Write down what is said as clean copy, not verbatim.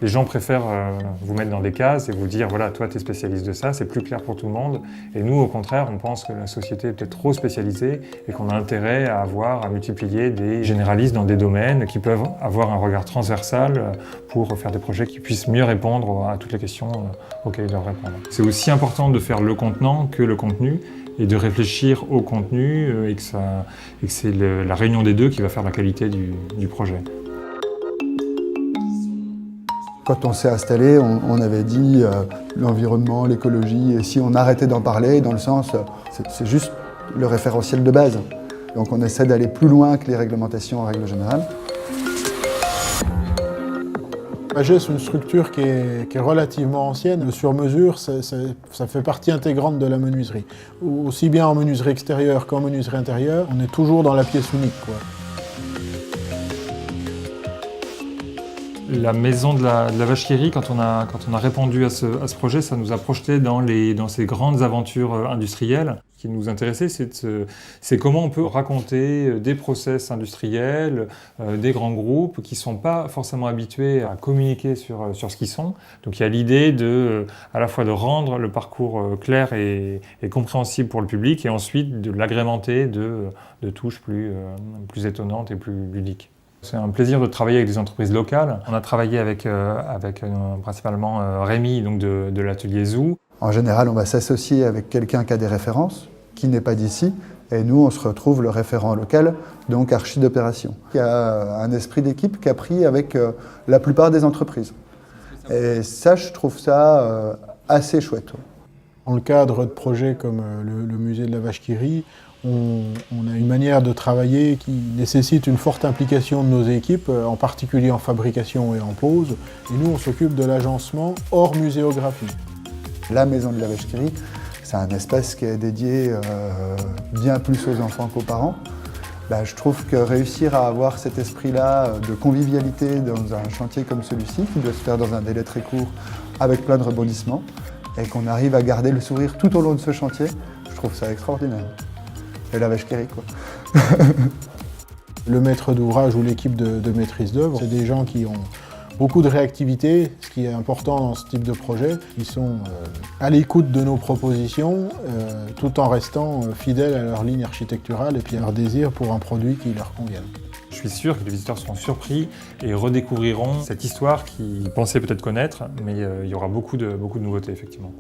Les gens préfèrent vous mettre dans des cases et vous dire voilà, toi tu es spécialiste de ça, c'est plus clair pour tout le monde. Et nous au contraire, on pense que la société est peut-être trop spécialisée et qu'on a intérêt à multiplier des généralistes dans des domaines qui peuvent avoir un regard transversal pour faire des projets qui puissent mieux répondre à toutes les questions auxquelles ils doivent répondre. C'est aussi important de faire le contenant que le contenu et de réfléchir au contenu et que c'est la réunion des deux qui va faire la qualité du projet. Quand on s'est installé, on avait dit l'environnement, l'écologie, et si on arrêtait d'en parler, dans le sens, c'est juste le référentiel de base. Donc on essaie d'aller plus loin que les réglementations en règle générale. AG, c'est une structure qui est relativement ancienne. Le sur-mesure, ça fait partie intégrante de la menuiserie. Aussi bien en menuiserie extérieure qu'en menuiserie intérieure, on est toujours dans la pièce unique, quoi. La maison de la Vache qui rit, quand on a répondu à ce projet, ça nous a projeté dans ces grandes aventures industrielles. Ce qui nous intéressait, c'est comment on peut raconter des process industriels, des grands groupes qui ne sont pas forcément habitués à communiquer sur ce qu'ils sont. Donc il y a l'idée à la fois de rendre le parcours clair et compréhensible pour le public et ensuite de l'agrémenter de touches plus étonnantes et plus ludiques. C'est un plaisir de travailler avec des entreprises locales. On a travaillé avec principalement Rémi donc de l'atelier Zoo. En général, on va s'associer avec quelqu'un qui a des références, qui n'est pas d'ici, et nous, on se retrouve le référent local, donc archi d'opération. Il y a un esprit d'équipe qui a pris avec la plupart des entreprises. Et ça, je trouve ça assez chouette. Dans le cadre de projets comme le musée de la Vache qui rit, on a une manière de travailler qui nécessite une forte implication de nos équipes, en particulier en fabrication et en pose. Et nous, on s'occupe de l'agencement hors muséographie. La maison de la Vache qui rit, c'est un espace qui est dédié bien plus aux enfants qu'aux parents. Je trouve que réussir à avoir cet esprit-là de convivialité dans un chantier comme celui-ci, qui doit se faire dans un délai très court, avec plein de rebondissements, et qu'on arrive à garder le sourire tout au long de ce chantier, je trouve ça extraordinaire. Et la Vache qui rit, quoi. Le maître d'ouvrage ou l'équipe de maîtrise d'œuvre, c'est des gens qui ont beaucoup de réactivité, ce qui est important dans ce type de projet. Ils sont à l'écoute de nos propositions, tout en restant fidèles à leur ligne architecturale et puis à leur désir pour un produit qui leur convienne. Je suis sûr que les visiteurs seront surpris et redécouvriront cette histoire qu'ils pensaient peut-être connaître, mais il y aura beaucoup de nouveautés, effectivement.